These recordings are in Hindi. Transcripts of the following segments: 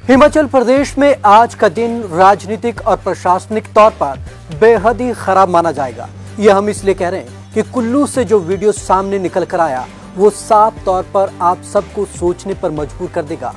हिमाचल प्रदेश में आज का दिन राजनीतिक और प्रशासनिक तौर पर बेहद ही खराब माना जाएगा। यह हम इसलिए कह रहे हैं कि कुल्लू से जो वीडियो सामने निकल कर आया वो साफ तौर पर आप सबको सोचने पर मजबूर कर देगा।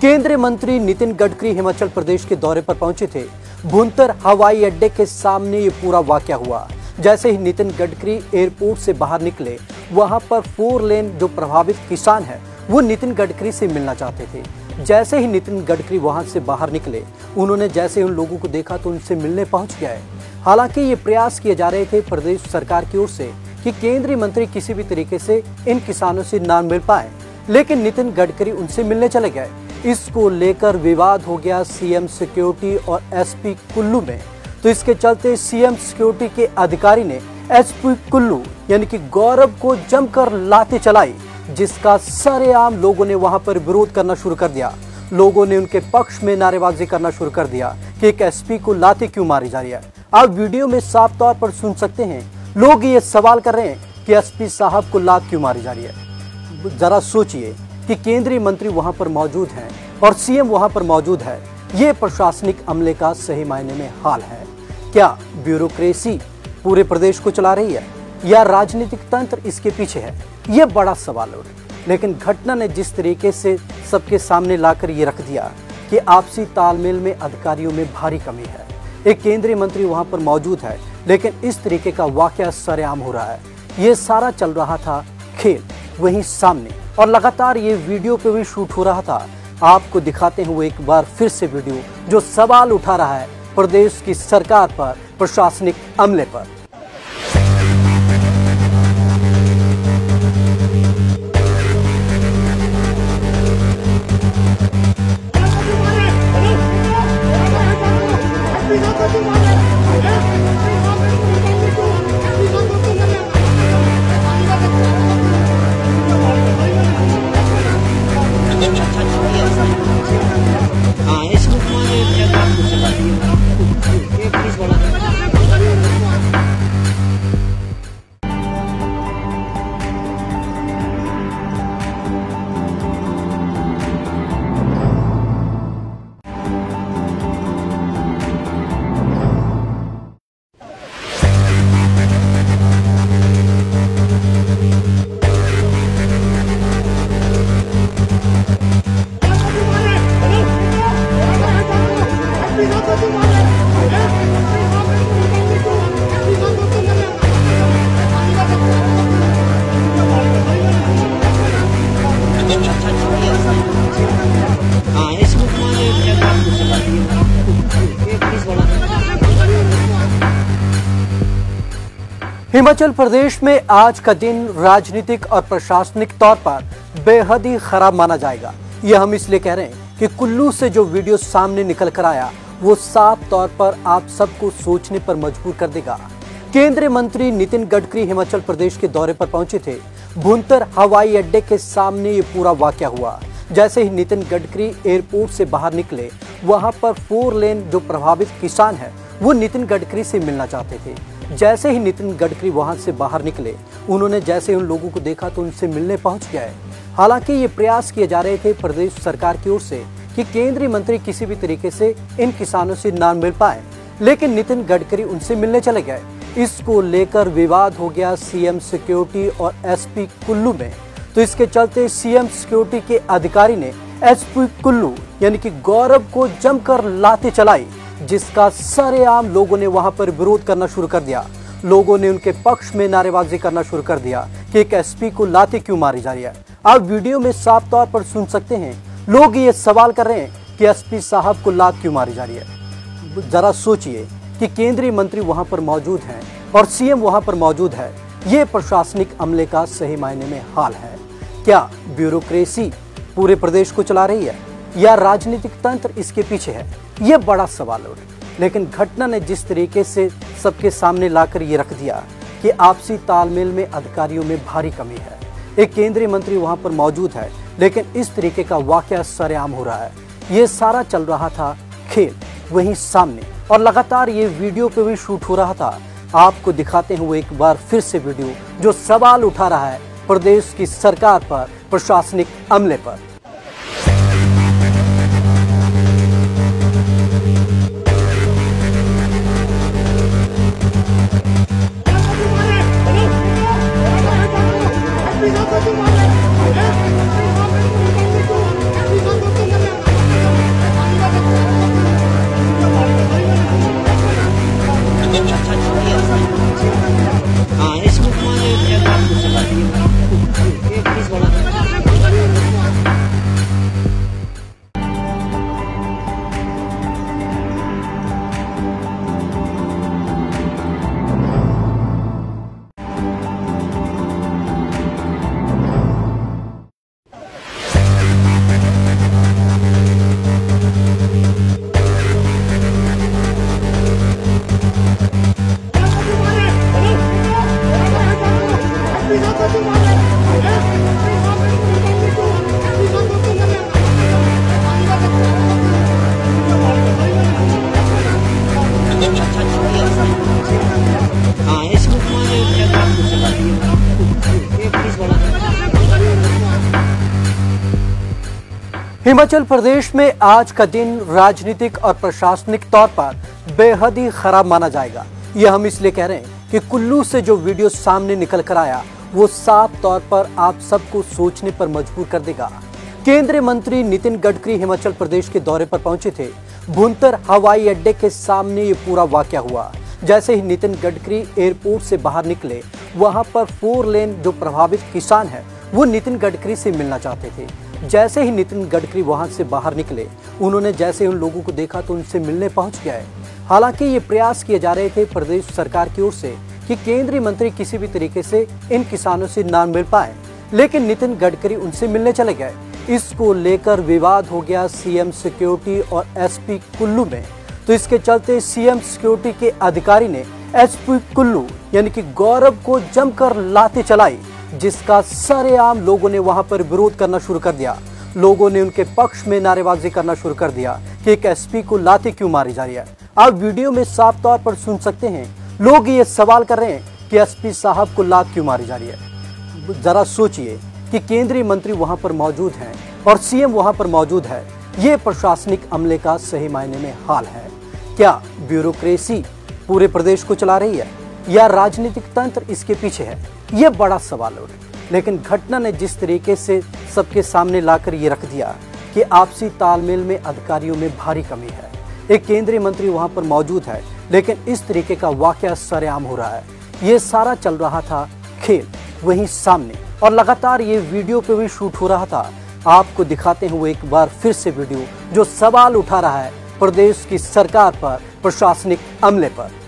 केंद्रीय मंत्री नितिन गडकरी हिमाचल प्रदेश के दौरे पर पहुंचे थे। भुंतर हवाई अड्डे के सामने ये पूरा वाकया हुआ। जैसे ही नितिन गडकरी एयरपोर्ट से बाहर निकले, वहां पर 4 लेन जो प्रभावित किसान है वो नितिन गडकरी से मिलना चाहते थे। जैसे ही नितिन गडकरी वहां से बाहर निकले, उन्होंने जैसे ही उन लोगों को देखा तो उनसे मिलने पहुंच गए। हालांकि ये प्रयास किए जा रहे थे प्रदेश सरकार की ओर से कि केंद्रीय मंत्री किसी भी तरीके से इन किसानों से ना मिल पाए, लेकिन नितिन गडकरी उनसे मिलने चले गए। इसको लेकर विवाद हो गया सीएम सिक्योरिटी और एसपी कुल्लू में। तो इसके चलते सीएम सिक्योरिटी के अधिकारी ने एसपी कुल्लू यानी कि गौरव को जमकर लाठी चलाई, जिसका सरेआम लोगों ने वहां पर विरोध करना शुरू कर दिया। लोगों ने उनके पक्ष में नारेबाजी करना शुरू कर दिया कि एक एसपी को लाठी क्यों मारी जा रही है। आप वीडियो में साफ तौर पर सुन सकते हैं, लोग ये सवाल कर रहे हैं कि एसपी साहब को लात क्यों मारी जा रही है। जरा सोचिए कि केंद्रीय मंत्री वहां पर मौजूद हैं और सीएम वहां पर मौजूद है। ये प्रशासनिक अमले का सही मायने में हाल है। क्या ब्यूरोक्रेसी पूरे प्रदेश को चला रही है या राजनीतिक तंत्र इसके पीछे है? ये बड़ा सवाल है। लेकिन घटना ने जिस तरीके से सबके सामने लाकर ये रख दिया कि आपसी तालमेल में अधिकारियों में भारी कमी है। एक केंद्रीय मंत्री वहां पर मौजूद है, लेकिन इस तरीके का वाकया सरेआम हो रहा है। ये सारा चल रहा था खेल वहीं सामने, और लगातार ये वीडियो पे भी शूट हो रहा था। आपको दिखाते हैं वो एक बार फिर से वीडियो जो सवाल उठा रहा है प्रदेश की सरकार पर, प्रशासनिक अमले पर। हिमाचल प्रदेश में आज का दिन राजनीतिक और प्रशासनिक तौर पर बेहद ही खराब माना जाएगा। यह हम इसलिए कह रहे हैं कि कुल्लू से जो वीडियो सामने निकल कर आया वो साफ तौर पर आप सबको सोचने पर मजबूर कर देगा। केंद्रीय मंत्री नितिन गडकरी हिमाचल प्रदेश के दौरे पर पहुंचे थे। भुंतर हवाई अड्डे के सामने ये पूरा वाकया हुआ। जैसे ही नितिन गडकरी एयरपोर्ट से बाहर निकले, वहां पर 4 लेन जो प्रभावित किसान है वो नितिन गडकरी से मिलना चाहते थे। जैसे ही नितिन गडकरी वहां से बाहर निकले, उन्होंने जैसे ही उन लोगों को देखा तो उनसे मिलने पहुंच गए। हालांकि ये प्रयास किए जा रहे थे प्रदेश सरकार की ओर से कि केंद्रीय मंत्री किसी भी तरीके से इन किसानों से ना मिल पाए, लेकिन नितिन गडकरी उनसे मिलने चले गए। इसको लेकर विवाद हो गया सीएम सिक्योरिटी और एसपी कुल्लू में। तो इसके चलते सीएम सिक्योरिटी के अधिकारी ने एसपी कुल्लू यानी कि गौरव को जमकर लाठी चलाई, जिसका सरेआम लोगों ने वहां पर विरोध करना शुरू कर दिया। लोगों ने उनके पक्ष में नारेबाजी करना शुरू कर दिया कि एक एसपी को लाठी क्यों मारी जा रही है। आप वीडियो में साफ तौर पर सुन सकते हैं, लोग ये सवाल कर रहे हैं कि एसपी साहब को लात क्यों मारी जा रही है। जरा सोचिए कि केंद्रीय मंत्री वहां पर मौजूद हैं और सीएम वहां पर मौजूद है। ये प्रशासनिक अमले का सही मायने में हाल है। क्या ब्यूरोक्रेसी पूरे प्रदेश को चला रही है या राजनीतिक तंत्र इसके पीछे है? ये बड़ा सवाल है। लेकिन घटना ने जिस तरीके से सबके सामने लाकर ये रख दिया कि आपसी तालमेल में अधिकारियों में भारी कमी है। एक केंद्रीय मंत्री वहां पर मौजूद है, लेकिन इस तरीके का वाकया सरेआम हो रहा है। ये सारा चल रहा था खेल वहीं सामने, और लगातार ये वीडियो पे भी शूट हो रहा था। आपको दिखाते हैं वो एक बार फिर से वीडियो जो सवाल उठा रहा है प्रदेश की सरकार पर, प्रशासनिक अमले पर। हिमाचल प्रदेश में आज का दिन राजनीतिक और प्रशासनिक तौर पर बेहद ही खराब माना जाएगा। यह हम इसलिए कह रहे हैं कि कुल्लू से जो वीडियो सामने निकल कर आया वो साफ तौर पर आप सबको सोचने पर मजबूर कर देगा। केंद्रीय मंत्री नितिन गडकरी हिमाचल प्रदेश के दौरे पर पहुंचे थे। भुंतर हवाई अड्डे के सामने ये पूरा वाकया हुआ। जैसे ही नितिन गडकरी एयरपोर्ट से बाहर निकले, वहां पर 4 लेन जो प्रभावित किसान है वो नितिन गडकरी से मिलना चाहते थे। जैसे ही नितिन गडकरी वहां से बाहर निकले, उन्होंने जैसे उन लोगों को देखा तो उनसे मिलने पहुंच गए। हालांकि ये प्रयास किए जा रहे थे प्रदेश सरकार की ओर से कि केंद्रीय मंत्री किसी भी तरीके से इन किसानों से ना मिल पाए, लेकिन नितिन गडकरी उनसे मिलने चले गए। इसको लेकर विवाद हो गया सीएम सिक्योरिटी और एसपी कुल्लू में। तो इसके चलते सीएम सिक्योरिटी के अधिकारी ने एसपी कुल्लू यानी कि गौरव को जमकर लाते चलाई, जिसका सरेआम लोगों ने वहां पर विरोध करना शुरू कर दिया। लोगों ने उनके पक्ष में नारेबाजी करना शुरू कर दिया कि एक एसपी को लाते क्यों मारी जा रही है। आप वीडियो में साफ तौर पर सुन सकते हैं, लोग ये सवाल कर रहे हैं कि एसपी साहब को लात क्यों मारी जा रही है। जरा सोचिए कि केंद्रीय मंत्री वहां पर मौजूद हैं और सीएम वहां पर मौजूद है। ये प्रशासनिक अमले का सही मायने में हाल है। क्या ब्यूरोक्रेसी पूरे प्रदेश को चला रही है या राजनीतिक तंत्र इसके पीछे है? ये बड़ा सवाल है। लेकिन घटना ने जिस तरीके से सबके सामने लाकर ये रख दिया कि आपसी तालमेल में अधिकारियों में भारी कमी है। एक केंद्रीय मंत्री वहां पर मौजूद है, लेकिन इस तरीके का वाकया सरेआम हो रहा है। ये सारा चल रहा था खेल वहीं सामने, और लगातार ये वीडियो पे भी शूट हो रहा था। आपको दिखाते हैं वो एक बार फिर से वीडियो जो सवाल उठा रहा है प्रदेश की सरकार पर, प्रशासनिक अमले पर।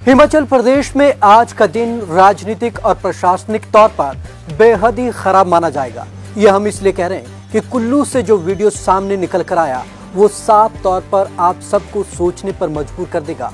हिमाचल प्रदेश में आज का दिन राजनीतिक और प्रशासनिक तौर पर बेहद ही खराब माना जाएगा। यह हम इसलिए कह रहे हैं कि कुल्लू से जो वीडियो सामने निकल कर आया वो साफ तौर पर आप सबको सोचने पर मजबूर कर देगा।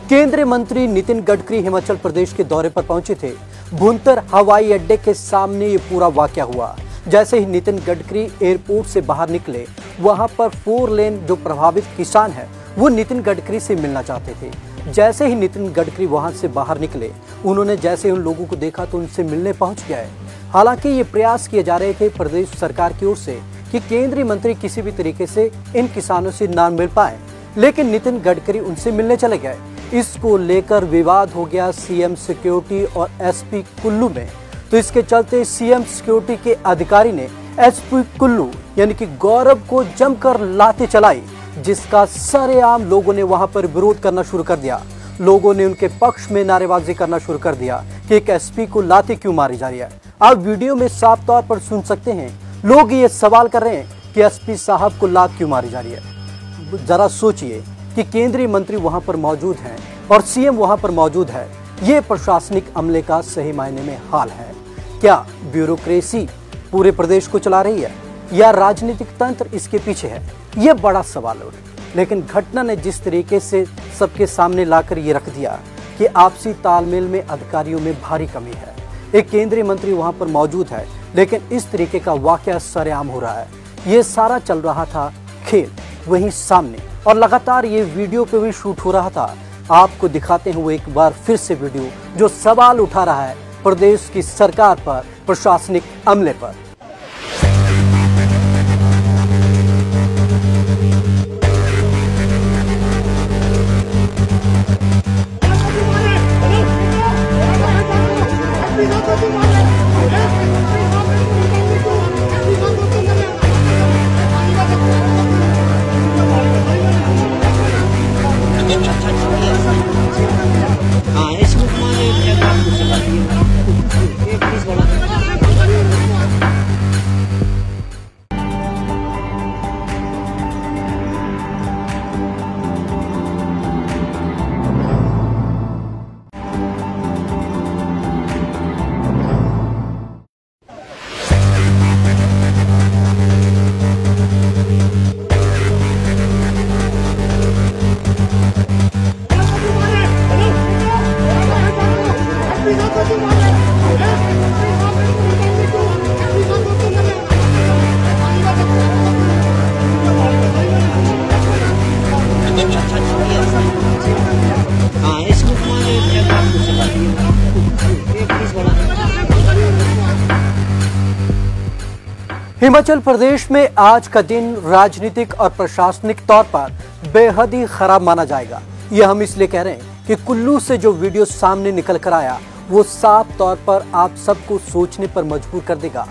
केंद्रीय मंत्री नितिन गडकरी हिमाचल प्रदेश के दौरे पर पहुंचे थे। भुंतर हवाई अड्डे के सामने ये पूरा वाकया हुआ। जैसे ही नितिन गडकरी एयरपोर्ट से बाहर निकले, वहां पर 4 लेन जो प्रभावित किसान है वो नितिन गडकरी से मिलना चाहते थे। जैसे ही नितिन गडकरी वहां से बाहर निकले, उन्होंने जैसे उन लोगों को देखा तो उनसे मिलने पहुंच गए। हालांकि ये प्रयास किए जा रहे थे प्रदेश सरकार की ओर से कि केंद्रीय मंत्री किसी भी तरीके से इन किसानों से ना मिल पाए, लेकिन नितिन गडकरी उनसे मिलने चले गए। इसको लेकर विवाद हो गया सीएम सिक्योरिटी और एसपी कुल्लू में। तो इसके चलते सीएम सिक्योरिटी के अधिकारी ने एसपी कुल्लू यानी कि गौरव को जमकर लाते चलाई, जिसका सरेआम लोगों ने वहां पर विरोध करना शुरू कर दिया। लोगों ने उनके पक्ष में नारेबाजी करना शुरू कर दिया कि एक एसपी को लाते क्यों मारी जा रही है। आप वीडियो में साफ तौर पर सुन सकते हैं, लोग ये सवाल कर रहे हैं कि एसपी साहब को लात क्यों मारी जा रही है। जरा सोचिए कि केंद्रीय मंत्री वहां पर मौजूद हैं और सीएम वहां पर मौजूद है। ये प्रशासनिक अमले का सही मायने में हाल है। क्या ब्यूरोक्रेसी पूरे प्रदेश को चला रही है या राजनीतिक तंत्र इसके पीछे है? ये बड़ा सवाल है। लेकिन घटना ने जिस तरीके से सबके सामने लाकर ये रख दिया कि आपसी तालमेल में अधिकारियों में भारी कमी है। एक केंद्रीय मंत्री वहां पर मौजूद है, लेकिन इस तरीके का वाकया सरेआम हो रहा है। ये सारा चल रहा था खेल वहीं सामने, और लगातार ये वीडियो पे भी शूट हो रहा था। आपको दिखाते हैं वो एक बार फिर से वीडियो जो सवाल उठा रहा है प्रदेश की सरकार पर, प्रशासनिक अमले पर। हिमाचल प्रदेश में आज का दिन राजनीतिक और प्रशासनिक तौर पर बेहद ही खराब माना जाएगा। यह हम इसलिए कह रहे हैं कि कुल्लू से जो वीडियो सामने निकल कर आया वो साफ तौर पर आप सबको सोचने पर मजबूर कर देगा।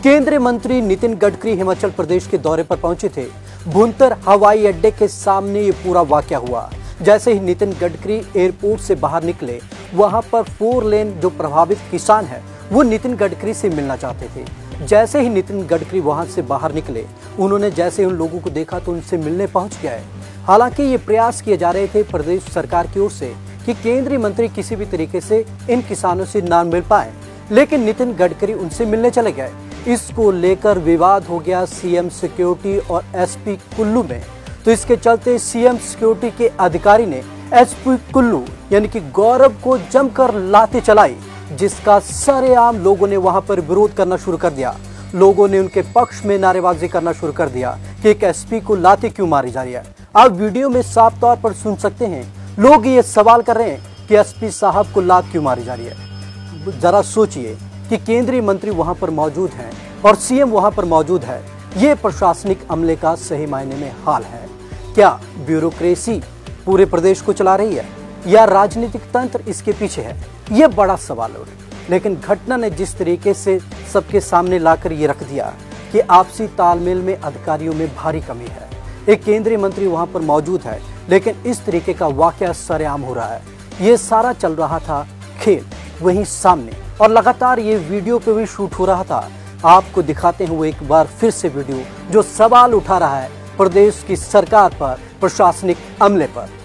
केंद्रीय मंत्री नितिन गडकरी हिमाचल प्रदेश के दौरे पर पहुंचे थे। भुंतर हवाई अड्डे के सामने ये पूरा वाकया हुआ। जैसे ही नितिन गडकरी एयरपोर्ट से बाहर निकले, वहां पर 4 लेन जो प्रभावित किसान है वो नितिन गडकरी से मिलना चाहते थे। जैसे ही नितिन गडकरी वहां से बाहर निकले, उन्होंने जैसे उन लोगों को देखा तो उनसे मिलने पहुंच गए। हालांकि ये प्रयास किए जा रहे थे प्रदेश सरकार की ओर से कि केंद्रीय मंत्री किसी भी तरीके से इन किसानों से ना मिल पाए, लेकिन नितिन गडकरी उनसे मिलने चले गए। इसको लेकर विवाद हो गया सीएम सिक्योरिटी और एसपी कुल्लू में। तो इसके चलते सीएम सिक्योरिटी के अधिकारी ने एसपी कुल्लू यानी कि गौरव को जमकर लाते चलाई, जिसका सरेआम लोगों ने वहां पर विरोध करना शुरू कर दिया। लोगों ने उनके पक्ष में नारेबाजी करना शुरू कर दिया कि एक एसपी को लाते क्यों मारी जा रही है। आप वीडियो में साफ तौर पर सुन सकते हैं, लोग ये सवाल कर रहे हैं कि एसपी साहब को लात क्यों मारी जा रही है। जरा सोचिए कि केंद्रीय मंत्री वहां पर मौजूद हैं और सीएम वहां पर मौजूद है। ये प्रशासनिक अमले का सही मायने में हाल है। क्या ब्यूरोक्रेसी पूरे प्रदेश को चला रही है या राजनीतिक तंत्र इसके पीछे है? ये बड़ा सवाल है। लेकिन घटना ने जिस तरीके से सबके सामने लाकर ये रख दिया कि आपसी तालमेल में अधिकारियों में भारी कमी है। एक केंद्रीय मंत्री वहां पर मौजूद है, लेकिन इस तरीके का वाकया सरेआम हो रहा है। ये सारा चल रहा था खेल वहीं सामने, और लगातार ये वीडियो पे भी शूट हो रहा था। आपको दिखाते हैं वो एक बार फिर से वीडियो जो सवाल उठा रहा है प्रदेश की सरकार पर, प्रशासनिक अमले पर।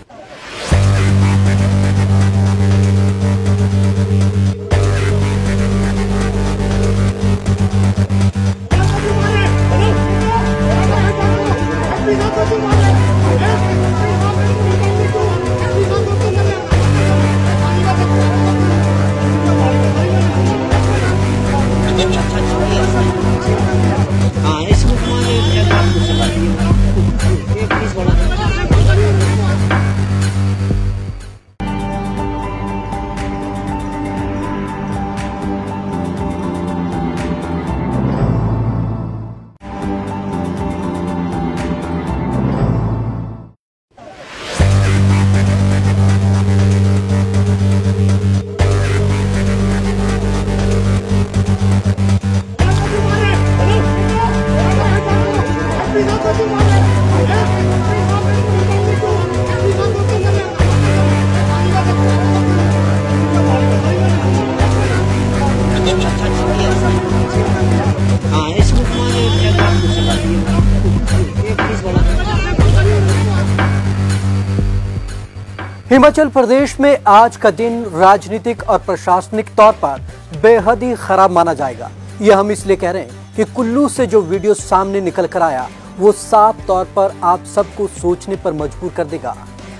हिमाचल प्रदेश में आज का दिन राजनीतिक और प्रशासनिक तौर पर बेहद ही खराब माना जाएगा। यह हम इसलिए कह रहे हैं कि कुल्लू से जो वीडियो सामने निकल कर आया वो साफ तौर पर आप सबको सोचने पर मजबूर कर देगा।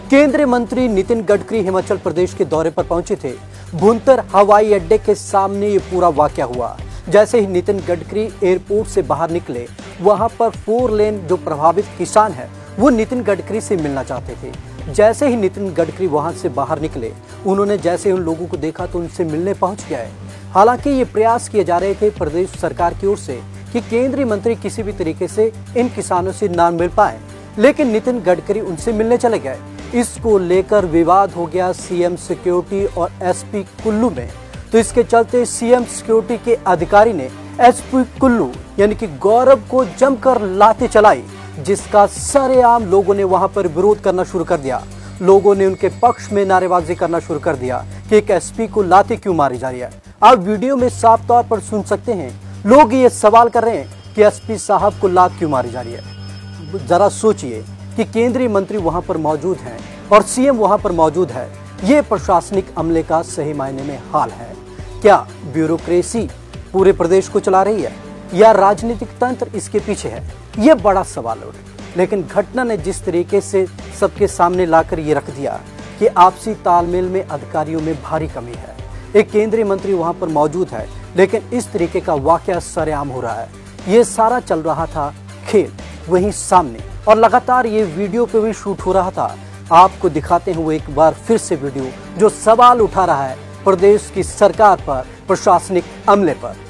केंद्रीय मंत्री नितिन गडकरी हिमाचल प्रदेश के दौरे पर पहुंचे थे। भुंतर हवाई अड्डे के सामने ये पूरा वाकया हुआ। जैसे ही नितिन गडकरी एयरपोर्ट से बाहर निकले, वहां पर 4 लेन जो प्रभावित किसान है वो नितिन गडकरी से मिलना चाहते थे। जैसे ही नितिन गडकरी वहां से बाहर निकले, उन्होंने जैसे उन लोगों को देखा तो उनसे मिलने पहुंच गए। हालांकि ये प्रयास किए जा रहे थे प्रदेश सरकार की ओर से कि केंद्रीय मंत्री किसी भी तरीके से इन किसानों से ना मिल पाए, लेकिन नितिन गडकरी उनसे मिलने चले गए। इसको लेकर विवाद हो गया सीएम सिक्योरिटी और एसपी कुल्लू में। तो इसके चलते सीएम सिक्योरिटी के अधिकारी ने एसपी कुल्लू यानी कि गौरव को जमकर लाते चलाई, जिसका सरेआम लोगों ने वहां पर विरोध करना शुरू कर दिया। लोगों ने उनके पक्ष में नारेबाजी करना शुरू कर दिया कि एक एसपी को लाते क्यों मारी जा रही है। आप वीडियो में साफ तौर पर सुन सकते हैं, लोग ये सवाल कर रहे हैं कि एसपी साहब को लात क्यों मारी जा रही है। जरा सोचिए कि केंद्रीय मंत्री वहां पर मौजूद हैं और सीएम वहां पर मौजूद है। ये प्रशासनिक अमले का सही मायने में हाल है। क्या ब्यूरोक्रेसी पूरे प्रदेश को चला रही है या राजनीतिक तंत्र इसके पीछे है? ये बड़ा सवाल है। लेकिन घटना ने जिस तरीके से सबके सामने लाकर ये रख दिया कि आपसी तालमेल में अधिकारियों में भारी कमी है। एक केंद्रीय मंत्री वहां पर मौजूद है, लेकिन इस तरीके का वाकया सरेआम हो रहा है। ये सारा चल रहा था खेल वहीं सामने, और लगातार ये वीडियो पे भी शूट हो रहा था। आपको दिखाते हैं वो एक बार फिर से वीडियो जो सवाल उठा रहा है प्रदेश की सरकार पर, प्रशासनिक अमले पर।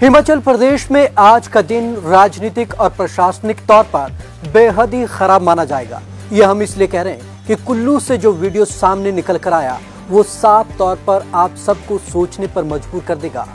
हिमाचल प्रदेश में आज का दिन राजनीतिक और प्रशासनिक तौर पर बेहद ही खराब माना जाएगा। यह हम इसलिए कह रहे हैं कि कुल्लू से जो वीडियो सामने निकल कर आया वो साफ तौर पर आप सबको सोचने पर मजबूर कर देगा।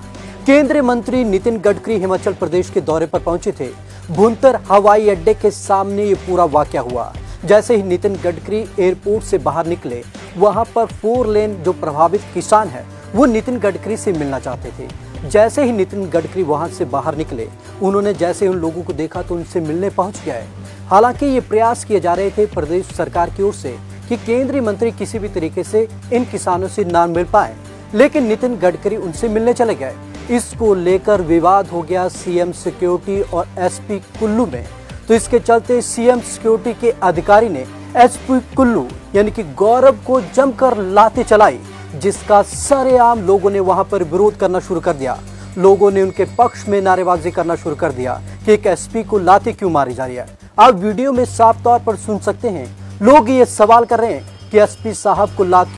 केंद्रीय मंत्री नितिन गडकरी हिमाचल प्रदेश के दौरे पर पहुंचे थे। भुंतर हवाई अड्डे के सामने ये पूरा वाकया हुआ। जैसे ही नितिन गडकरी एयरपोर्ट से बाहर निकले, वहां पर 4 लेन जो प्रभावित किसान है वो नितिन गडकरी से मिलना चाहते थे। जैसे ही नितिन गडकरी वहां से बाहर निकले, उन्होंने जैसे उन लोगों को देखा तो उनसे मिलने पहुंच गए। हालांकि ये प्रयास किए जा रहे थे प्रदेश सरकार की ओर से कि केंद्रीय मंत्री किसी भी तरीके से इन किसानों से ना मिल पाए, लेकिन नितिन गडकरी उनसे मिलने चले गए। इसको लेकर विवाद हो गया सीएम सिक्योरिटी और एसपी कुल्लू में। तो इसके चलते सीएम सिक्योरिटी के अधिकारी ने एसपी कुल्लू यानी कि गौरव को जमकर लाते चलाई, जिसका सरेआम लोगों ने वहां पर विरोध करना शुरू कर दिया। लोगों ने उनके पक्ष में नारेबाजी करना शुरू कर दिया कि एक एसपी को लाते क्यों मारी जा रही है। आप वीडियो में साफ तौर पर सुन सकते हैं, लोग ये सवाल कर रहे हैं कि एसपी साहब को लात